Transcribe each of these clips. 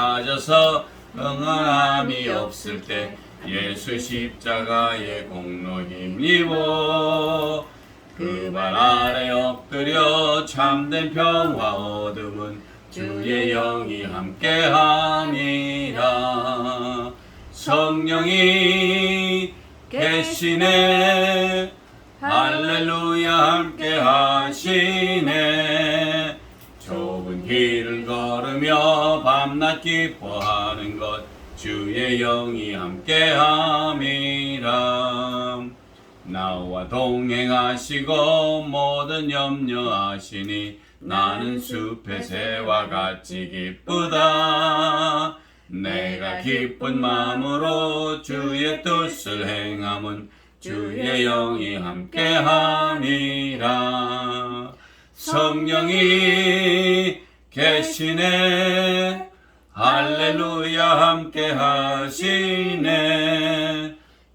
빠져서 응원함이 없을 때 예수 십자가의 공로 힘입어 그 발 아래 엎드려 참된 평화 얻음은 주의 영이 함께함이라. 성령이 계시네 할렐루야 함께하시네. 좁은 길을 걸으며 밤낮 기뻐하는 것 주의 영이 함께함이라. 나와 동행하시고 모든 염려하시니 나는 숲의 새와 같이 기쁘다. 내가 기쁜 마음으로 주의 뜻을 행함은 주의 영이 함께함이라. 성령이 계시네 할렐루야 함께하시네.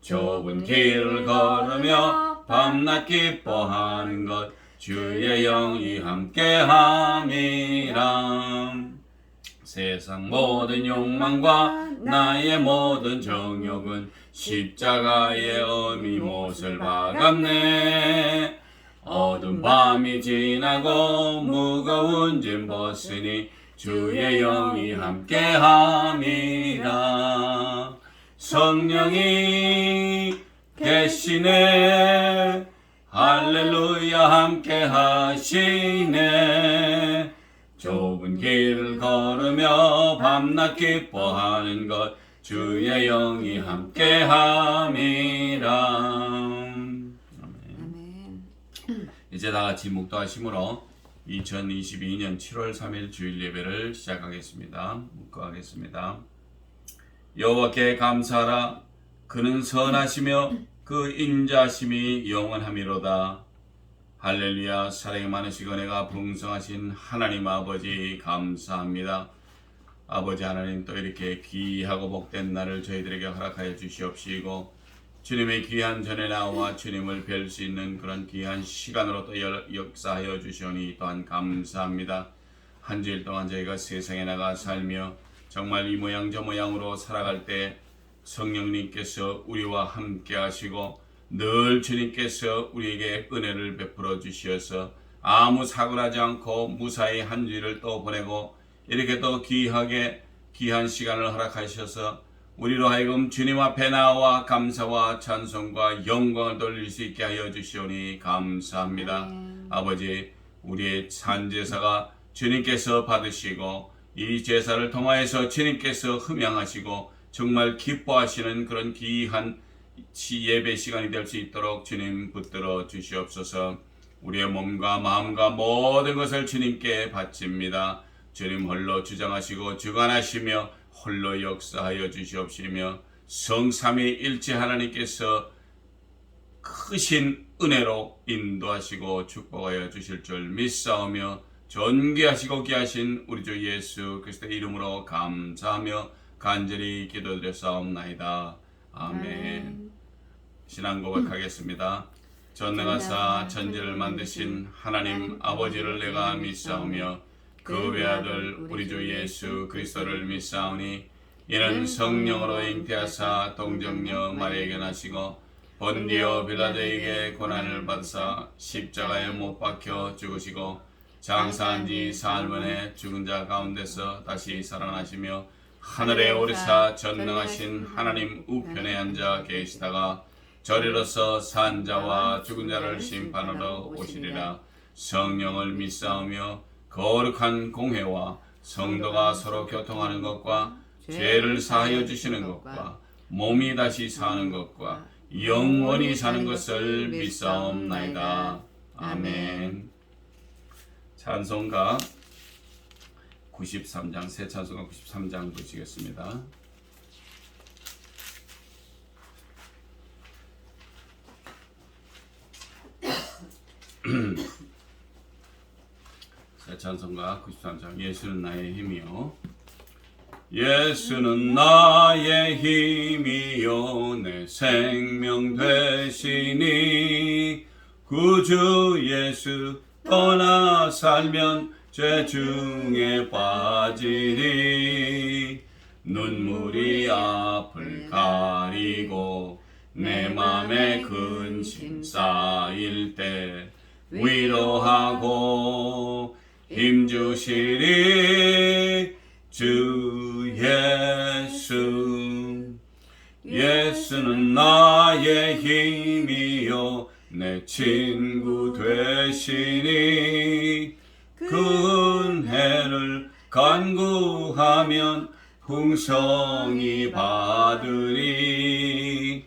좁은 길을 걸으며 밤낮 기뻐하는 것 주의 영이 함께함이라. 세상 모든 욕망과 나의 모든 정욕은 십자가의 어미 못을 박았네. 어두운 밤이 지나고 무거운 짐 벗으니 주의 영이 함께함이라. 성령이 계시네 할렐루야 함께하시네. 좁은 길을 걸으며 밤낮 기뻐하는 것 주의 영이 함께함이라. 아멘. 이제 다 같이 묵도하심으로 2022년 7월 3일 주일 예배를 시작하겠습니다. 묵도하겠습니다. 여호와께 감사하라. 그는 선하시며 그 인자심이 영원함이로다. 할렐루야. 사랑이 많으시고 은혜가 풍성하신 하나님 아버지 감사합니다. 아버지 하나님, 또 이렇게 귀하고 복된 날을 저희들에게 허락하여 주시옵시고 주님의 귀한 전에 나와 주님을 뵐 수 있는 그런 귀한 시간으로 또 역사하여 주시오니 또한 감사합니다. 한 주일 동안 저희가 세상에 나가 살며 정말 이 모양 저 모양으로 살아갈 때 성령님께서 우리와 함께 하시고 늘 주님께서 우리에게 은혜를 베풀어 주시어서 아무 사고나지 않고 무사히 한 주일을 또 보내고 이렇게 또 귀하게 귀한 시간을 허락하셔서 우리로 하여금 주님 앞에 나와 감사와 찬송과 영광을 돌릴 수 있게 하여 주시오니 감사합니다. 아버지, 우리의 산제사가 주님께서 받으시고 이 제사를 통하여서 주님께서 흠양하시고 정말 기뻐하시는 그런 귀한 예배 시간이 될 수 있도록 주님 붙들어 주시옵소서. 우리의 몸과 마음과 모든 것을 주님께 바칩니다. 주님 홀로 주장하시고 주관하시며 홀로 역사하여 주시옵시며 성삼위일체 하나님께서 크신 은혜로 인도하시고 축복하여 주실 줄 믿사오며 존귀하시고 귀하신 우리 주 예수 그리스도의 이름으로 감사하며 간절히 기도드렸사옵나이다. 아멘. 신앙 고백하겠습니다. 전능하사 천지를 만드신 하나님 아버지를 내가 믿사오며 그 외아들 우리 주 예수 그리스도를 믿사오니 이는 성령으로 잉태하사 동정녀 마리아에게 나시고 본디오 빌라도에게 고난을 받으사 십자가에 못 박혀 죽으시고 장사한 지 사흘 만에 죽은 자 가운데서 다시 살아나시며 하늘에 오르사 전능하신 하나님 우편에 앉아 계시다가 저리로서 산 자와 죽은 자를 심판하러 오시리라. 성령을 믿사오며 거룩한 공회와 성도가 서로 교통하는 것과 죄를 사하여 주시는 것과 몸이 다시 사는 것과 영원히 사는 것을 믿사옵나이다. 아멘. 찬송가 93장, 새 찬송가 93장 보시겠습니다. 새 찬송가 93장. 예수는 나의 힘이요. 예수는 나의 힘이요 내 생명 되시니 구주 예수 떠나 살면 죄 중에 빠지리. 눈물이 앞을 가리고 내 맘에 근심 쌓일 때 위로하고 힘주시리 주 예수. 예수는 나의 힘이요 내 친구 되시니 그 은혜를 간구하면 풍성히 받으리.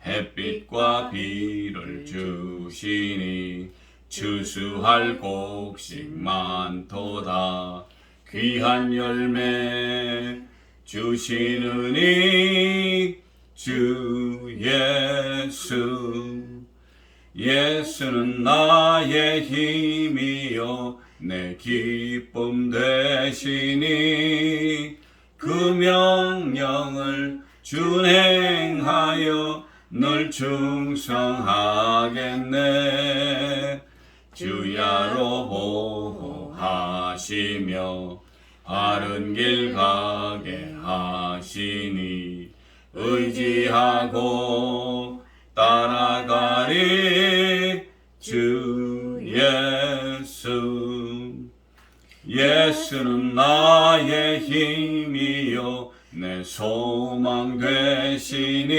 햇빛과 비를 주시니 추수할 곡식 많도다. 귀한 열매 주시느니 주 예수. 예수는 나의 힘이요 내 기쁨 되시니 그 명령을 준행하여 늘 충성하겠네. 주야로 보호하시며 바른 길 가게 하시니 의지하고 따라가리 주 예수. 예수는 나의 힘이요 내 소망 되시니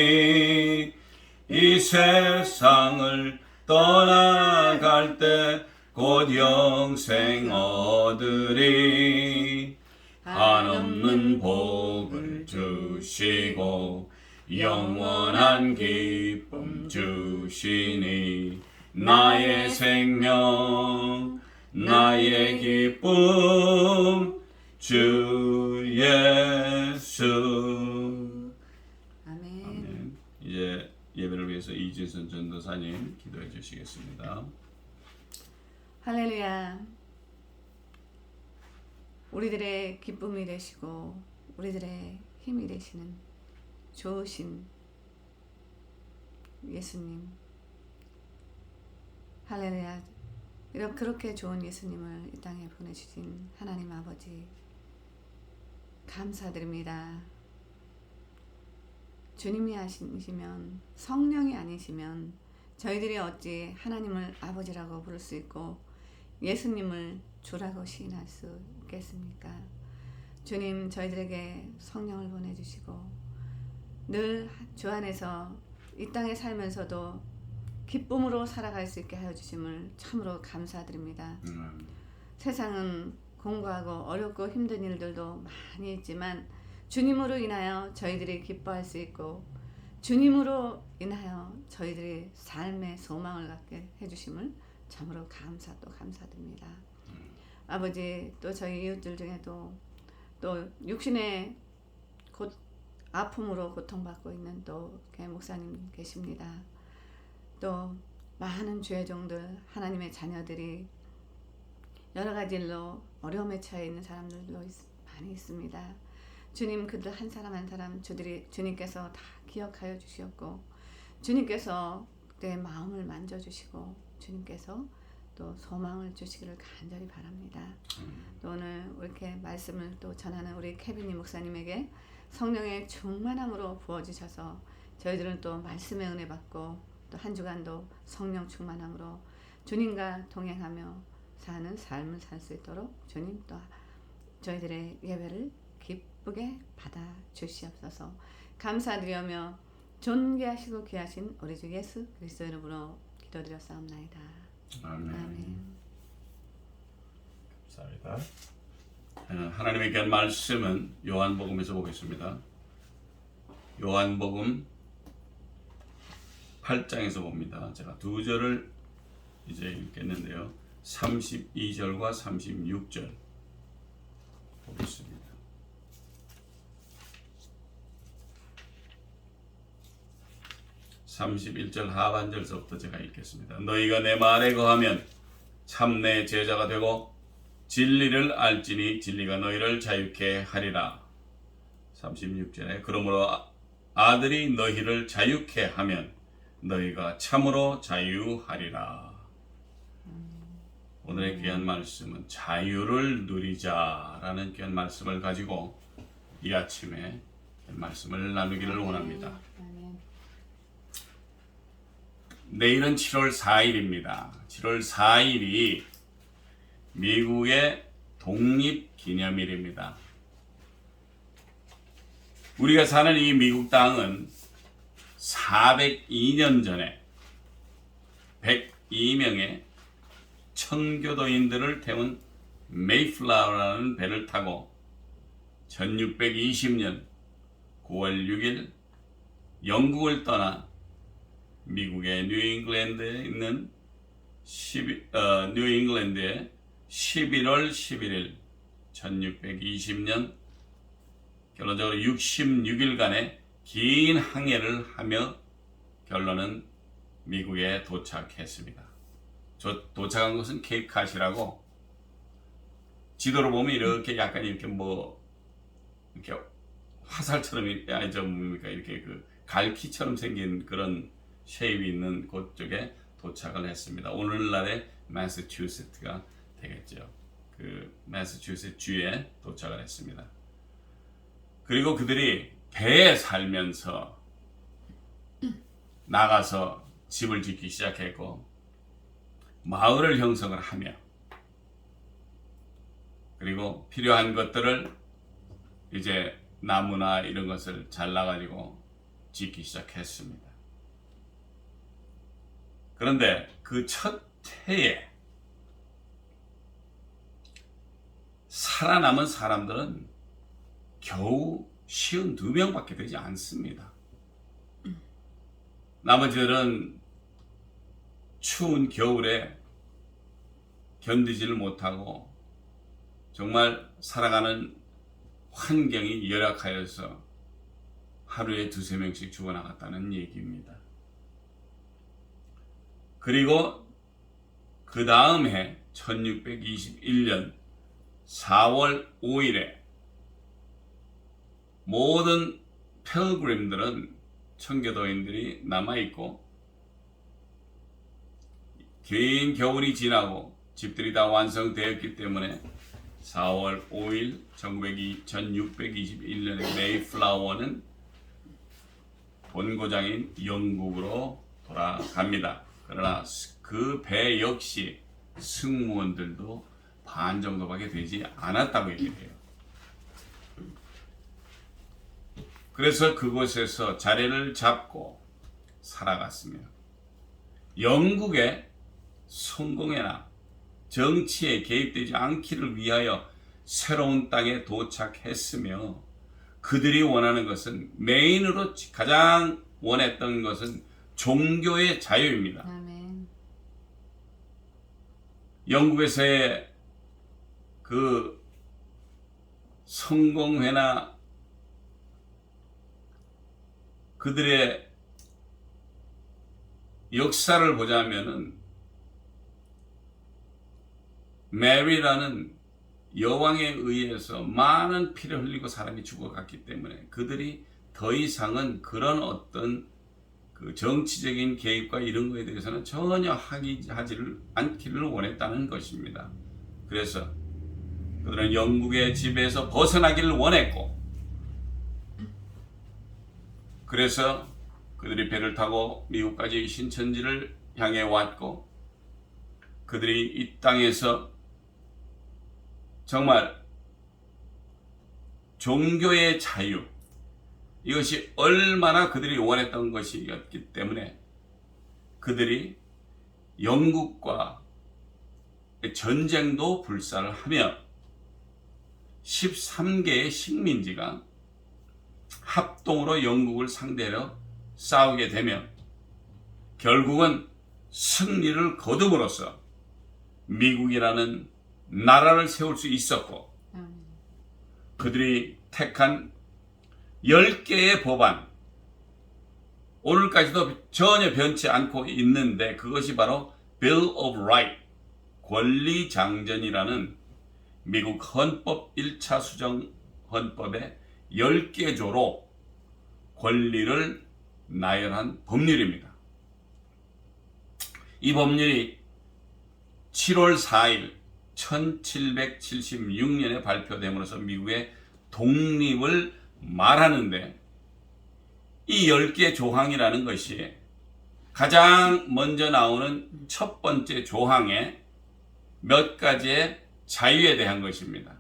이 세상을 떠나갈 때 곧 영생 얻으리. 한없는 복을 주시고 영원한 기쁨 주시니 나의 생명 나의 기쁨 주 예수. 아멘. 이제 예배를 위해서 이진선 전도사님 기도해 주시겠습니다. 할렐루야. 우리들의 기쁨이 되시고 우리들의 힘이 되시는 좋으신 예수님. 할렐루야. 그렇게 좋은 예수님을 이 땅에 보내주신 하나님 아버지 감사드립니다. 주님이 아니시면, 성령이 아니시면 저희들이 어찌 하나님을 아버지라고 부를 수 있고 예수님을 주라고 시인할 수 있겠습니까? 주님, 저희들에게 성령을 보내주시고 늘 주 안에서 이 땅에 살면서도 기쁨으로 살아갈 수 있게 하여 주심을 참으로 감사드립니다. 세상은 공고하고 어렵고 힘든 일들도 많이 있지만 주님으로 인하여 저희들이 기뻐할 수 있고 주님으로 인하여 저희들이 삶의 소망을 갖게 해주심을 참으로 감사드립니다. 아버지, 또 저희 이웃들 중에도 또 육신의 아픔으로 고통받고 있는 또 목사님 계십니다. 또 많은 죄종들, 하나님의 자녀들이 여러 가지 일로 어려움에 처해 있는 사람들도 많이 있습니다. 주님, 그들 한 사람 한 사람 주님께서 다 기억하여 주시었고 주님께서 그때의 마음을 만져주시고 주님께서 또 소망을 주시기를 간절히 바랍니다. 또 오늘 이렇게 말씀을 또 전하는 우리 케빈이 목사님에게 성령의 충만함으로 부어주셔서 저희들은 또 말씀의 은혜 받고 또 한 주간도 성령 충만함으로 주님과 동행하며 사는 삶을 살 수 있도록 주님 또 저희들의 예배를 기쁘게 받아 주시옵소서. 감사드리며 존귀하시고 귀하신 우리 주 예수 그리스도 이름으로 기도드렸사옵나이다. 아멘. 감사합니다. 하나님의 귀한 말씀은 요한복음에서 보겠습니다. 요한복음 8장에서 봅니다. 제가 두 절을 이제 읽겠는데요. 32절과 36절 보겠습니다. 31절 하반절서부터 제가 읽겠습니다. 너희가 내 말에 거하면 참 내 제자가 되고 진리를 알지니 진리가 너희를 자유케 하리라. 36절에 그러므로 아들이 너희를 자유케 하면 너희가 참으로 자유하리라. 오늘의 귀한 말씀은 자유를 누리자라는 귀한 말씀을 가지고 이 아침에 말씀을 나누기를 원합니다. 아멘. 내일은 7월 4일입니다. 7월 4일이 미국의 독립기념일입니다. 우리가 사는 이 미국 땅은 402년 전에 102명의 청교도인들을 태운 메이플라워라는 배를 타고 1620년 9월 6일 영국을 떠나 미국의 뉴잉글랜드에 있는 뉴잉글랜드의 11월 11일 1620년 결론적으로 66일간의 긴 항해를 하며 결론은 미국에 도착했습니다. 도착한 것은 케이프카시라고 지도로 보면 이렇게 약간 이렇게 이렇게 화살처럼 이렇게 그 갈퀴처럼 생긴 그런 쉐입이 있는 그쪽에 도착을 했습니다. 오늘날의 매사추세츠가 되겠죠. 그 매사추세츠 주에 도착을 했습니다. 그리고 그들이 배에 살면서 나가서 집을 짓기 시작했고 마을을 형성을 하며 그리고 필요한 것들을 이제 나무나 이런 것을 잘라가지고 짓기 시작했습니다. 그런데 그 첫 해에 살아남은 사람들은 겨우 52명밖에 되지 않습니다. 나머지들은 추운 겨울에 견디지를 못하고 정말 살아가는 환경이 열악하여서 하루에 2-3명씩 죽어나갔다는 얘기입니다. 그리고 그 다음 해 1621년 4월 5일에 모든 필그림들은 청교도인들이 남아있고 긴 겨울이 지나고 집들이 다 완성되었기 때문에 4월 5일 1621년에 메이플라워는 본고장인 영국으로 돌아갑니다. 그러나 그 배 역시 승무원들도 반 정도밖에 되지 않았다고 얘기해요. 그래서 그곳에서 자리를 잡고 살아갔으며 영국의 성공에나 정치에 개입되지 않기를 위하여 새로운 땅에 도착했으며 그들이 원하는 것은 메인으로 가장 원했던 것은 종교의 자유입니다. 아멘. 영국에서의 그 성공회나 그들의 역사를 보자면은 메리라는 여왕에 의해서 많은 피를 흘리고 사람이 죽어갔기 때문에 그들이 더 이상은 그런 어떤 그 정치적인 개입과 이런 거에 대해서는 전혀 하지를 않기를 원했다는 것입니다. 그래서 그들은 영국의 지배에서 벗어나기를 원했고 그래서 그들이 배를 타고 미국까지 신천지를 향해 왔고 그들이 이 땅에서 정말 종교의 자유 이것이 얼마나 그들이 원했던 것이었기 때문에 그들이 영국과 전쟁도 불사를 하며 13개의 식민지가 합동으로 영국을 상대로 싸우게 되며 결국은 승리를 거둠으로써 미국이라는 나라를 세울 수 있었고 그들이 택한 10개의 법안 오늘까지도 전혀 변치 않고 있는데 그것이 바로 Bill of Rights 권리장전이라는 미국 헌법 1차 수정 헌법의 10개 조로 권리를 나열한 법률입니다. 이 법률이 7월 4일 1776년에 발표됨으로써 미국의 독립을 말하는데 이 10개 조항이라는 것이 가장 먼저 나오는 첫 번째 조항에 몇 가지의 자유에 대한 것입니다.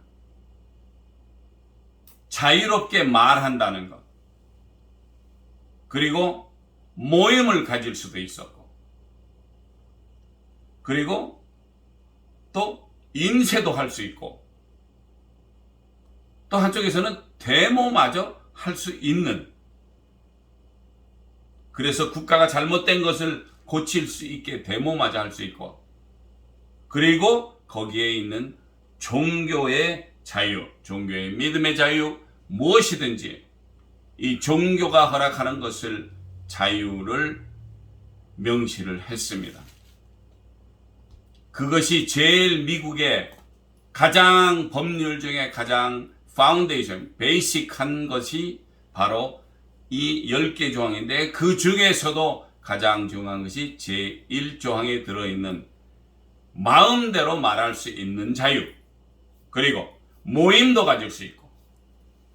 자유롭게 말한다는 것. 그리고 모임을 가질 수도 있었고, 그리고 또 인쇄도 할 수 있고, 또 한쪽에서는 데모마저 할 수 있는, 그래서 국가가 잘못된 것을 고칠 수 있게 데모마저 할 수 있고, 그리고 거기에 있는 종교의 자유, 종교의 믿음의 자유, 무엇이든지 이 종교가 허락하는 것을 자유를 명시를 했습니다. 그것이 제일 미국의 가장 법률 중에 가장 파운데이션, 베이직한 것이 바로 이 10개 조항인데, 그 중에서도 가장 중요한 것이 제1조항에 들어있는 마음대로 말할 수 있는 자유, 그리고 모임도 가질 수 있고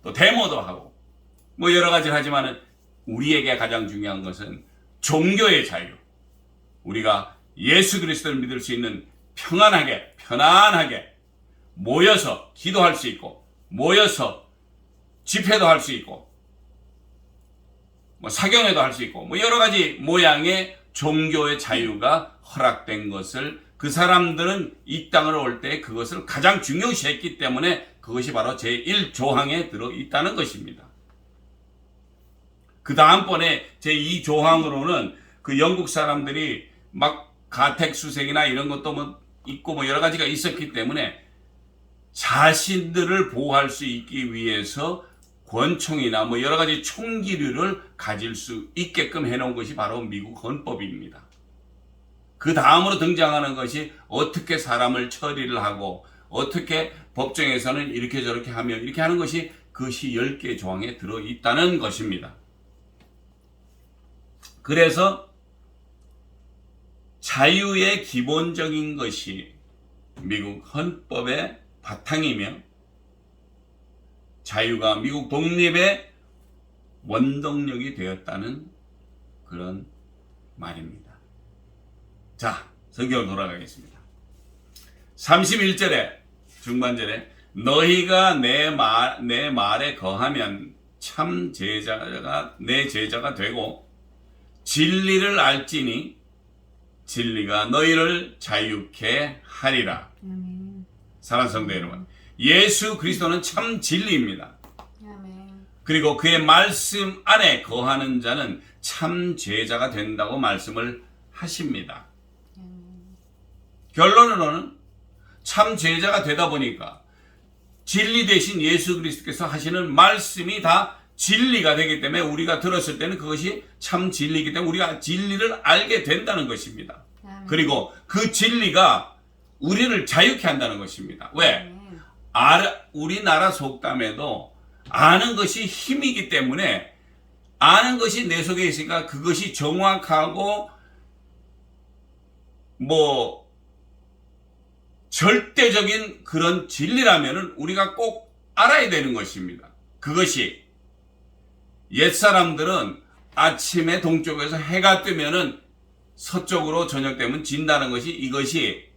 또 데모도 하고 뭐 여러 가지를 하지만은 우리에게 가장 중요한 것은 종교의 자유, 우리가 예수 그리스도를 믿을 수 있는 평안하게 편안하게 모여서 기도할 수 있고, 모여서 집회도 할 수 있고, 뭐 사경회도 할 수 있고, 뭐 여러 가지 모양의 종교의 자유가 허락된 것을 그 사람들은 이 땅을 올 때 그것을 가장 중요시했기 때문에 그것이 바로 제1조항에 들어있다는 것입니다. 그 다음번에 제2조항으로는 그 영국 사람들이 막 가택수색이나 이런 것도 뭐 있고 뭐 여러 가지가 있었기 때문에 자신들을 보호할 수 있기 위해서 권총이나 뭐 여러 가지 총기류를 가질 수 있게끔 해놓은 것이 바로 미국 헌법입니다. 그 다음으로 등장하는 것이 어떻게 사람을 처리를 하고 어떻게 법정에서는 이렇게 저렇게 하며 이렇게 하는 것이, 그것이 10개 조항에 들어있다는 것입니다. 그래서 자유의 기본적인 것이 미국 헌법의 바탕이며 자유가 미국 독립의 원동력이 되었다는 그런 말입니다. 자, 성경으로 돌아가겠습니다. 31절에 중반절에 너희가 내 말에 거하면 참 제자가 내 제자가 되고 진리를 알지니 진리가 너희를 자유케 하리라. 사랑하는 성도 여러분, 예수 그리스도는 참 진리입니다. 그리고 그의 말씀 안에 거하는 자는 참 제자가 된다고 말씀을 하십니다. 결론으로는 참 제자가 되다 보니까 진리 대신 예수 그리스도께서 하시는 말씀이 다 진리가 되기 때문에 우리가 들었을 때는 그것이 참 진리이기 때문에 우리가 진리를 알게 된다는 것입니다. 그리고 그 진리가 우리를 자유케 한다는 것입니다. 왜? 우리나라 속담에도 아는 것이 힘이기 때문에 아는 것이 내 속에 있으니까 그것이 정확하고 뭐 절대적인 그런 진리라면은 우리가 꼭 알아야 되는 것입니다. 그것이 옛사람들은 아침에 동쪽에서 해가 뜨면은 서쪽으로 저녁 되면 진다는 것이, 이것이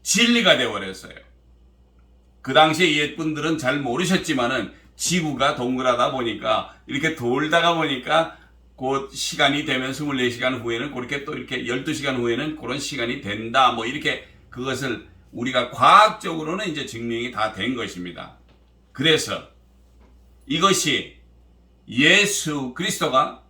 진리가 되어버렸어요. 그 당시에 옛분들은 잘 모르셨지만은 지구가 동그라다 보니까 이렇게 돌다가 보니까 그 시간이 되면 24시간 후에는 그렇게 또 이렇게 12시간 후에는 그런 시간이 된다. 뭐 이렇게 그것을 우리가 과학적으로는 이제 증명이 다 된 것입니다. 그래서 이것이 예수 그리스도가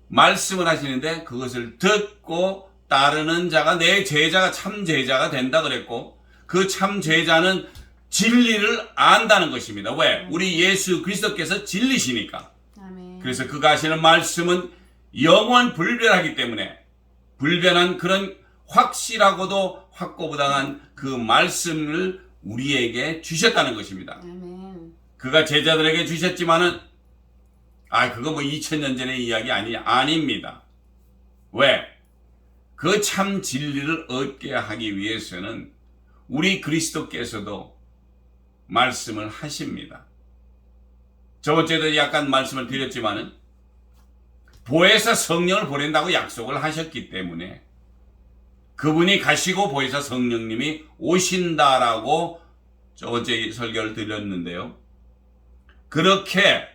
말씀을 하시는데 그것을 듣고 따르는 자가 내 제자가 참 제자가 된다 그랬고, 그 참 제자는 진리를 안다는 것입니다. 왜? 우리 예수 그리스도께서 진리시니까. 그래서 그가 하시는 말씀은 영원 불변하기 때문에 불변한 그런 확실하고도 확고부당한 그 말씀을 우리에게 주셨다는 것입니다. 그가 제자들에게 주셨지만은 그거 뭐 2000년 전의 이야기 아닙니다. 왜? 그 참 진리를 얻게 하기 위해서는 우리 그리스도께서도 말씀을 하십니다. 저번주에도 약간 말씀을 드렸지만은 보혜사 성령을 보낸다고 약속을 하셨기 때문에 그분이 가시고 보혜사 성령님이 오신다라고 저번주에 설교를 드렸는데요. 그렇게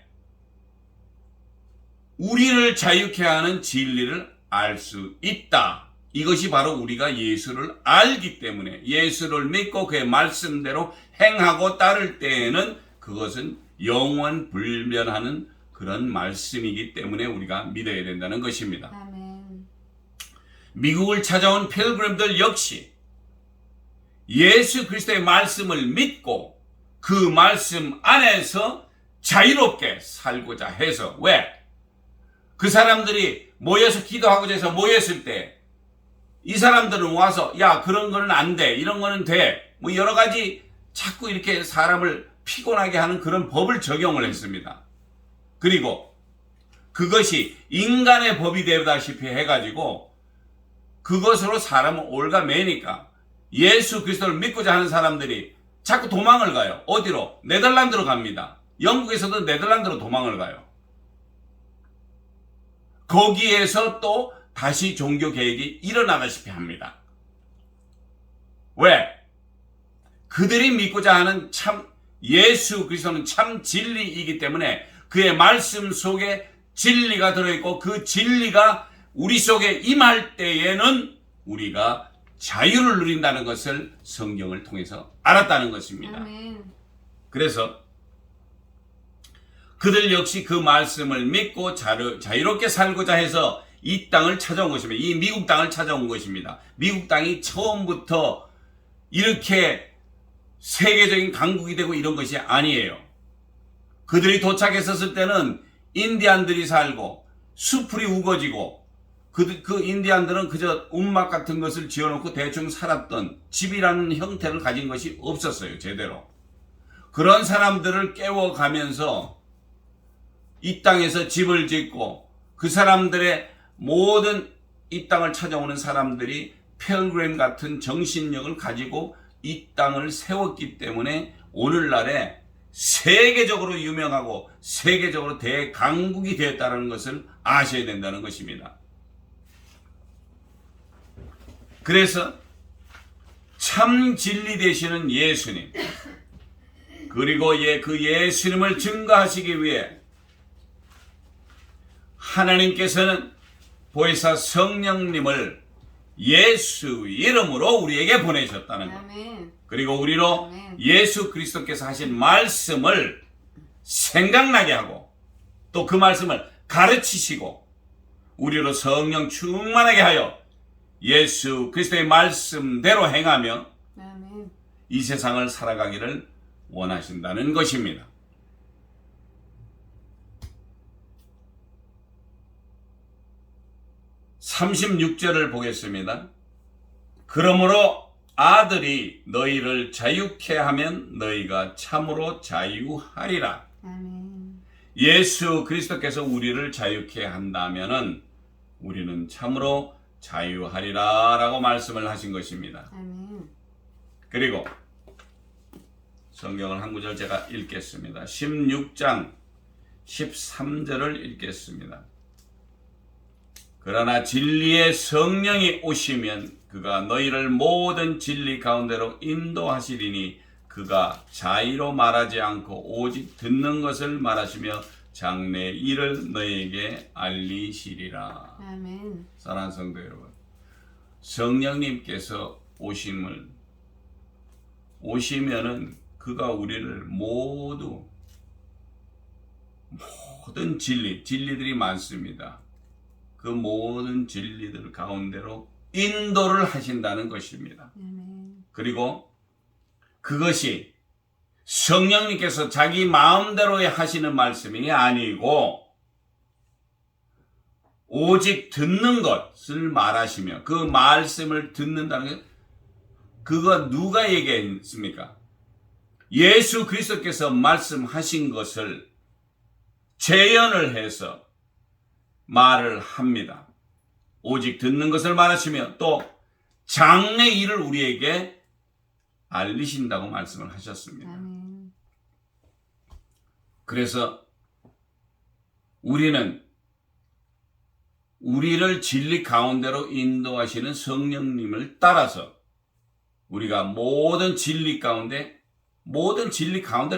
우리를 자유케 하는 진리를 알 수 있다. 이것이 바로 우리가 예수를 알기 때문에 예수를 믿고 그의 말씀대로 행하고 따를 때에는 그것은 영원 불변하는 그런 말씀이기 때문에 우리가 믿어야 된다는 것입니다. 아멘. 미국을 찾아온 필그림들 역시 예수 그리스도의 말씀을 믿고 그 말씀 안에서 자유롭게 살고자 해서 왜? 그 사람들이 모여서 기도하고자 해서 모였을 때 이 사람들은 와서 야 그런 거는 안 돼 이런 거는 돼 뭐 여러 가지 자꾸 이렇게 사람을 피곤하게 하는 그런 법을 적용을 했습니다. 그리고 그것이 인간의 법이 되다시피 해가지고 그것으로 사람을 올가매니까 예수 그리스도를 믿고자 하는 사람들이 자꾸 도망을 가요. 어디로? 네덜란드로 갑니다. 영국에서도 네덜란드로 도망을 가요. 거기에서 또 다시 종교 개혁이 일어나다시피 합니다. 왜? 그들이 믿고자 하는 참 예수 그리스도는 참 진리이기 때문에 그의 말씀 속에 진리가 들어있고 그 진리가 우리 속에 임할 때에는 우리가 자유를 누린다는 것을 성경을 통해서 알았다는 것입니다. 아멘. 그래서 그들 역시 그 말씀을 믿고 자유롭게 살고자 해서 이 땅을 찾아온 것입니다. 이 미국 땅을 찾아온 것입니다. 미국 땅이 처음부터 이렇게 세계적인 강국이 되고 이런 것이 아니에요. 그들이 도착했었을 때는 인디안들이 살고 수풀이 우거지고 그 인디안들은 그저 움막 같은 것을 지어놓고 대충 살았던 집이라는 형태를 가진 것이 없었어요. 제대로. 그런 사람들을 깨워가면서 이 땅에서 집을 짓고 그 사람들의 모든 이 땅을 찾아오는 사람들이 필그림 같은 정신력을 가지고 이 땅을 세웠기 때문에 오늘날에 세계적으로 유명하고 세계적으로 대강국이 되었다는 것을 아셔야 된다는 것입니다. 그래서 참 진리 되시는 예수님 그리고 그 예수님을 증거하시기 위해 하나님께서는 보혜사 성령님을 예수 이름으로 우리에게 보내셨다는 것. 아멘. 그리고 우리로 아멘. 예수 그리스도께서 하신 말씀을 생각나게 하고 또 그 말씀을 가르치시고 우리로 성령 충만하게 하여 예수 그리스도의 말씀대로 행하며 아멘. 이 세상을 살아가기를 원하신다는 것입니다. 36절을 보겠습니다. 그러므로 아들이 너희를 자유케 하면 너희가 참으로 자유하리라. 아멘. 예수 그리스도께서 우리를 자유케 한다면은 우리는 참으로 자유하리라 라고 말씀을 하신 것입니다. 아멘. 그리고 성경을 한 구절 제가 읽겠습니다. 16장 13절을 읽겠습니다. 그러나 진리의 성령이 오시면 그가 너희를 모든 진리 가운데로 인도하시리니 그가 자의로 말하지 않고 오직 듣는 것을 말하시며 장래 일을 너희에게 알리시리라. 아멘. 사랑하는 성도 여러분, 성령님께서 오시면은 그가 우리를 모든 진리들이 많습니다. 그 모든 진리들 가운데로 인도를 하신다는 것입니다. 아멘. 그리고 그것이 성령님께서 자기 마음대로 하시는 말씀이 아니고 오직 듣는 것을 말하시며 그 말씀을 듣는다는 게 그거 누가 얘기했습니까? 예수 그리스도께서 말씀하신 것을 재현을 해서 말을 합니다. 오직 듣는 것을 말하시며 또 장래 일을 우리에게 알리신다고 말씀을 하셨습니다. 아멘. 그래서 우리는 우리를 진리 가운데로 인도하시는 성령님을 따라서 우리가 모든 진리 가운데로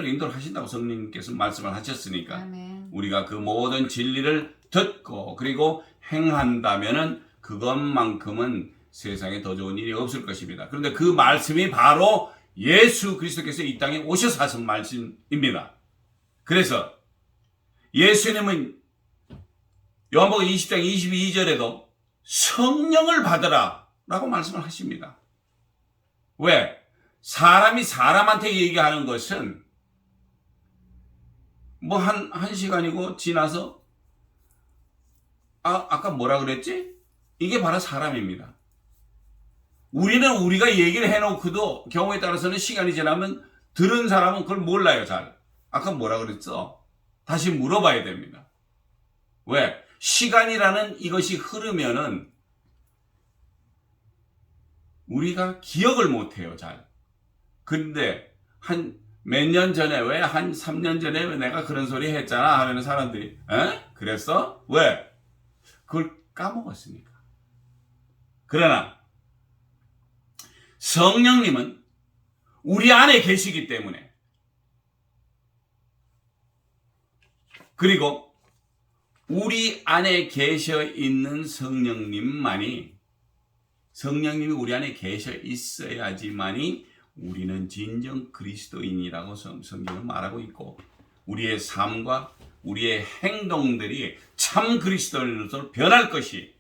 인도를 하신다고 성령님께서 말씀을 하셨으니까 아멘. 우리가 그 모든 진리를 듣고 그리고 행한다면은 그것만큼은 세상에 더 좋은 일이 없을 것입니다. 그런데 그 말씀이 바로 예수 그리스도께서 이 땅에 오셔서 하신 말씀입니다. 그래서 예수님은 요한복음 20장 22절에도 성령을 받으라 라고 말씀을 하십니다. 왜? 사람이 사람한테 얘기하는 것은 뭐 한 시간이고 지나서 아까 뭐라 그랬지? 이게 바로 사람입니다. 우리는 우리가 얘기를 해놓고도 경우에 따라서는 시간이 지나면 들은 사람은 그걸 몰라요, 잘. 아까 뭐라 그랬어? 다시 물어봐야 됩니다. 왜? 시간이라는 이것이 흐르면은 우리가 기억을 못해요, 잘. 근데 한 몇 년 전에 왜 한 3년 전에 왜 내가 그런 소리 했잖아 하면 사람들이 그랬어? 왜? 그걸 까먹었으니까. 그러나 성령님은 우리 안에 계시기 때문에 그리고 우리 안에 계셔 있는 성령님이 우리 안에 계셔 있어야지만이 우리는 진정 그리스도인이라고 성경은 말하고 있고 우리의 삶과 우리의 행동들이 참 그리스도인으로 변할 것이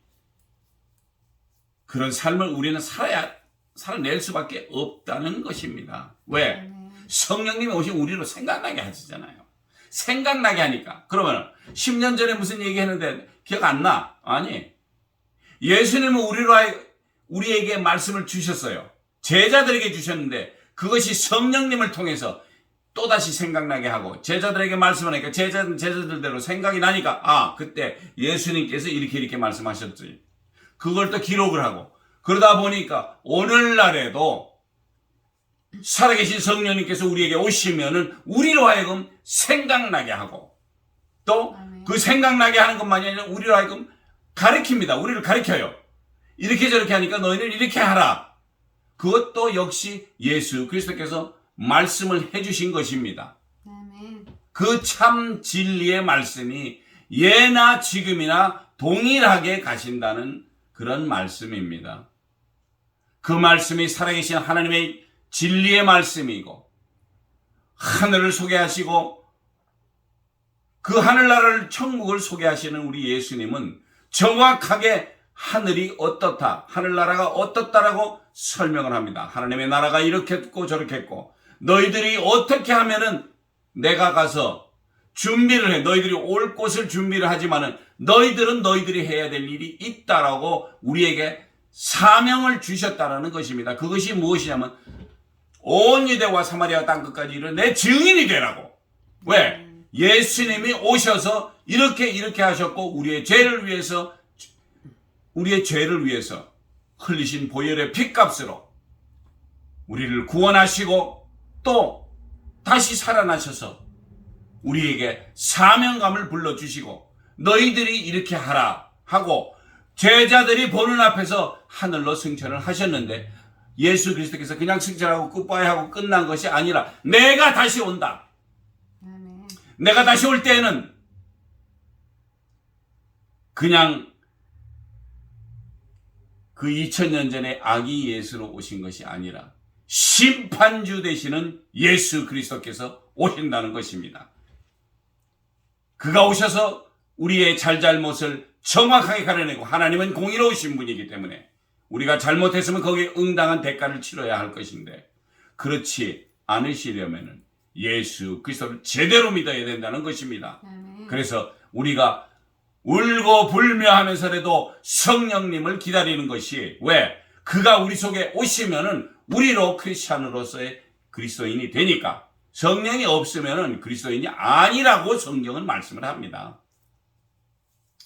그런 삶을 우리는 살아낼 수밖에 없다는 것입니다. 왜? 성령님이 오신 우리로 생각나게 하시잖아요. 생각나게 하니까. 그러면 10년 전에 무슨 얘기했는데 기억 안 나? 아니. 예수님은 우리에게 말씀을 주셨어요. 제자들에게 주셨는데 그것이 성령님을 통해서 또다시 생각나게 하고 제자들에게 말씀을 하니까 제자들대로 생각이 나니까 그때 예수님께서 이렇게 말씀하셨지. 그걸 또 기록을 하고 그러다 보니까 오늘날에도 살아계신 성령님께서 우리에게 오시면은 우리로 하여금 생각나게 하고 또 그 생각나게 하는 것만이 아니라 우리로 하여금 가르칩니다. 우리를 가르쳐요. 이렇게 저렇게 하니까 너희는 이렇게 하라. 그것도 역시 예수 그리스도께서 말씀을 해주신 것입니다. 그 참 진리의 말씀이 예나 지금이나 동일하게 가신다는 그런 말씀입니다. 그 말씀이 살아계신 하나님의 진리의 말씀이고 하늘을 소개하시고 그 하늘나라를 천국을 소개하시는 우리 예수님은 정확하게 하늘이 어떻다, 하늘나라가 어떻다라고 설명을 합니다. 하나님의 나라가 이렇게 했고 저렇게 했고 너희들이 어떻게 하면은 내가 가서 준비를 해. 너희들이 올 곳을 준비를 하지만은 너희들은 너희들이 해야 될 일이 있다라고 우리에게 사명을 주셨다라는 것입니다. 그것이 무엇이냐면 온 유대와 사마리아 땅끝까지 이르러 내 증인이 되라고. 왜? 예수님이 오셔서 이렇게 하셨고 우리의 죄를 위해서 흘리신 보혈의 핏값으로 우리를 구원하시고 또 다시 살아나셔서 우리에게 사명감을 불러주시고 너희들이 이렇게 하라 하고 제자들이 보는 앞에서 하늘로 승천을 하셨는데 예수 그리스도께서 그냥 승천하고 굿바이하고 끝난 것이 아니라 내가 다시 온다. 내가 다시 올 때에는 그냥 그 2000년 전에 아기 예수로 오신 것이 아니라 심판주 되시는 예수 그리스도께서 오신다는 것입니다. 그가 오셔서 우리의 잘잘못을 정확하게 가려내고 하나님은 공의로우신 분이기 때문에 우리가 잘못했으면 거기에 응당한 대가를 치러야 할 것인데 그렇지 않으시려면 예수 그리스도를 제대로 믿어야 된다는 것입니다. 그래서 우리가 울고 불며하면서라도 성령님을 기다리는 것이 왜? 그가 우리 속에 오시면은 우리로 크리스찬으로서의 그리스도인이 되니까 성령이 없으면은 그리스도인이 아니라고 성경은 말씀을 합니다.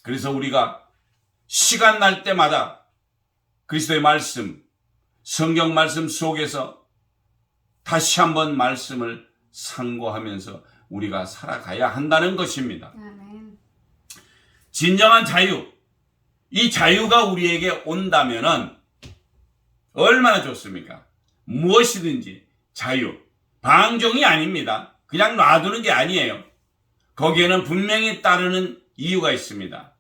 그래서 우리가 시간 날 때마다 그리스도의 말씀, 성경 말씀 속에서 다시 한번 말씀을 상고하면서 우리가 살아가야 한다는 것입니다. 아멘. 진정한 자유, 이 자유가 우리에게 온다면은 얼마나 좋습니까? 무엇이든지 자유, 방종이 아닙니다. 그냥 놔두는 게 아니에요. 거기에는 분명히 따르는 이유가 있습니다.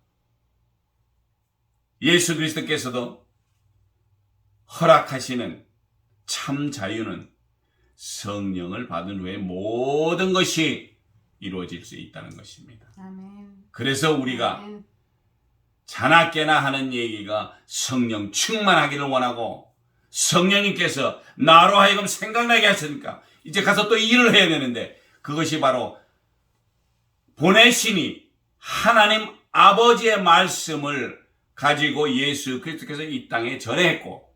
예수 그리스도께서도 허락하시는 참 자유는 성령을 받은 후에 모든 것이 이루어질 수 있다는 것입니다. 아멘. 그래서 우리가 아멘. 자나깨나 하는 얘기가 성령 충만하기를 원하고, 성령님께서 나로 하여금 생각나게 하시니까 이제 가서 또 일을 해야 되는데, 그것이 바로 보내시니 하나님 아버지의 말씀을 가지고 예수 그리스도께서 이 땅에 전했고,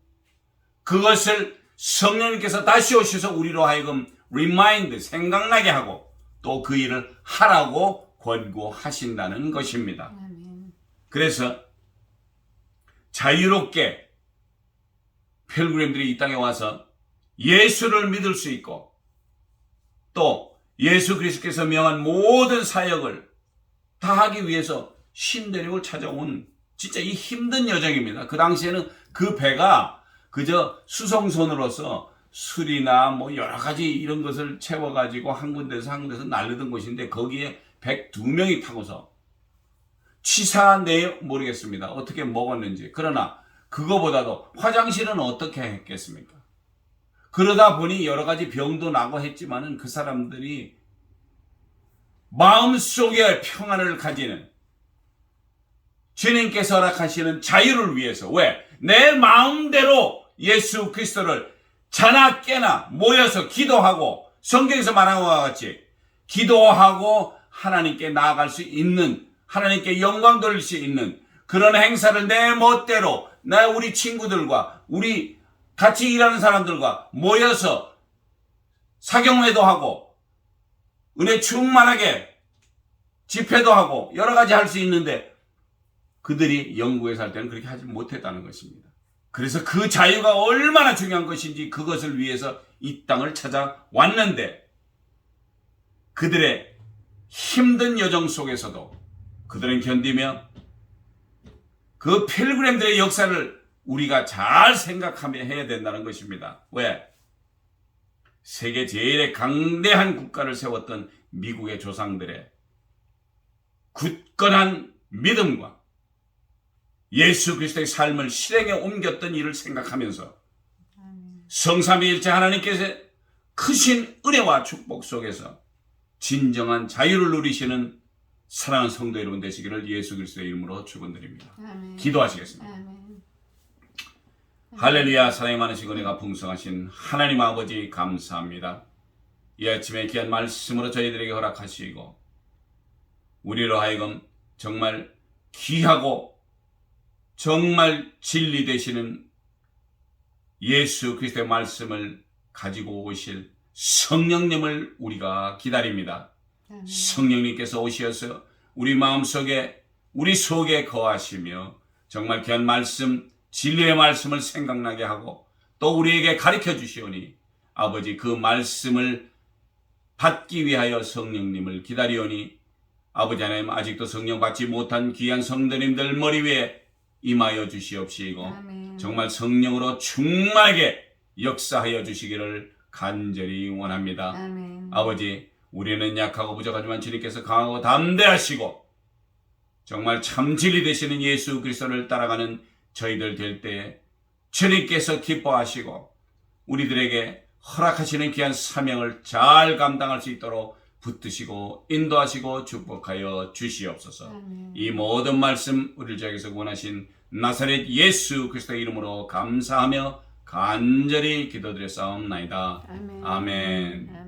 그것을 성령님께서 다시 오셔서 우리로 하여금 리마인드, 생각나게 하고 또 그 일을 하라고 권고하신다는 것입니다. 아멘. 그래서 자유롭게 필그림들이 이 땅에 와서 예수를 믿을 수 있고, 또 예수 그리스도께서 명한 모든 사역을 다 하기 위해서 신대륙을 찾아온 진짜 이 힘든 여정입니다. 그 당시에는 그 배가 그저 수송선으로서 술이나 뭐 여러 가지 이런 것을 채워가지고 한 군데서 한 군데서 날르던 곳인데, 거기에 102명이 타고서 취사 모르겠습니다. 어떻게 먹었는지. 그러나 그거보다도 화장실은 어떻게 했겠습니까? 그러다 보니 여러 가지 병도 나고 했지만은 그 사람들이 마음속에 평안을 가지는, 주님께서 허락하시는 자유를 위해서, 왜? 내 마음대로 예수 그리스도를 자나 깨나 모여서 기도하고, 성경에서 말한 것과 같이 기도하고 하나님께 나아갈 수 있는, 하나님께 영광 돌릴 수 있는 그런 행사를 내 멋대로 우리 친구들과 우리 같이 일하는 사람들과 모여서 사경회도 하고 은혜 충만하게 집회도 하고 여러 가지 할 수 있는데, 그들이 영국에 살 때는 그렇게 하지 못했다는 것입니다. 그래서 그 자유가 얼마나 중요한 것인지 그것을 위해서 이 땅을 찾아왔는데, 그들의 힘든 여정 속에서도 그들은 견디며 그 필그림들의 역사를 우리가 잘 생각하며 해야 된다는 것입니다. 왜? 세계 제일의 강대한 국가를 세웠던 미국의 조상들의 굳건한 믿음과 예수 그리스도의 삶을 실행에 옮겼던 일을 생각하면서 성삼위일체 하나님께서 크신 은혜와 축복 속에서 진정한 자유를 누리시는 사랑하는 성도 여러분 되시기를 예수 그리스도의 이름으로 축원드립니다. 아멘. 기도하시겠습니다. 아멘. 할렐루야. 사랑이 많으시고 은혜가 풍성하신 하나님 아버지 감사합니다. 이 아침에 귀한 말씀으로 저희들에게 허락하시고 우리로 하여금 정말 귀하고 정말 진리 되시는 예수 그리스도의 말씀을 가지고 오실 성령님을 우리가 기다립니다. 아멘. 성령님께서 오셔서 우리 마음속에 우리 속에 거하시며 정말 귀한 말씀, 진리의 말씀을 생각나게 하고 또 우리에게 가르쳐 주시오니 아버지 그 말씀을 받기 위하여 성령님을 기다리오니 아버지 하나님 아직도 성령 받지 못한 귀한 성도님들 머리 위에 임하여 주시옵시고 아멘. 정말 성령으로 충만하게 역사하여 주시기를 간절히 원합니다. 아멘. 아버지 우리는 약하고 부족하지만 주님께서 강하고 담대하시고 정말 참 진리 되시는 예수 그리스도를 따라가는 저희들 될 때에 주님께서 기뻐하시고 우리들에게 허락하시는 귀한 사명을 잘 감당할 수 있도록 붙드시고 인도하시고 축복하여 주시옵소서. 아멘. 이 모든 말씀 우리를 저에게서 원하신 나사렛 예수 그리스도의 이름으로 감사하며 간절히 기도드렸사옵나이다. 아멘. 아멘.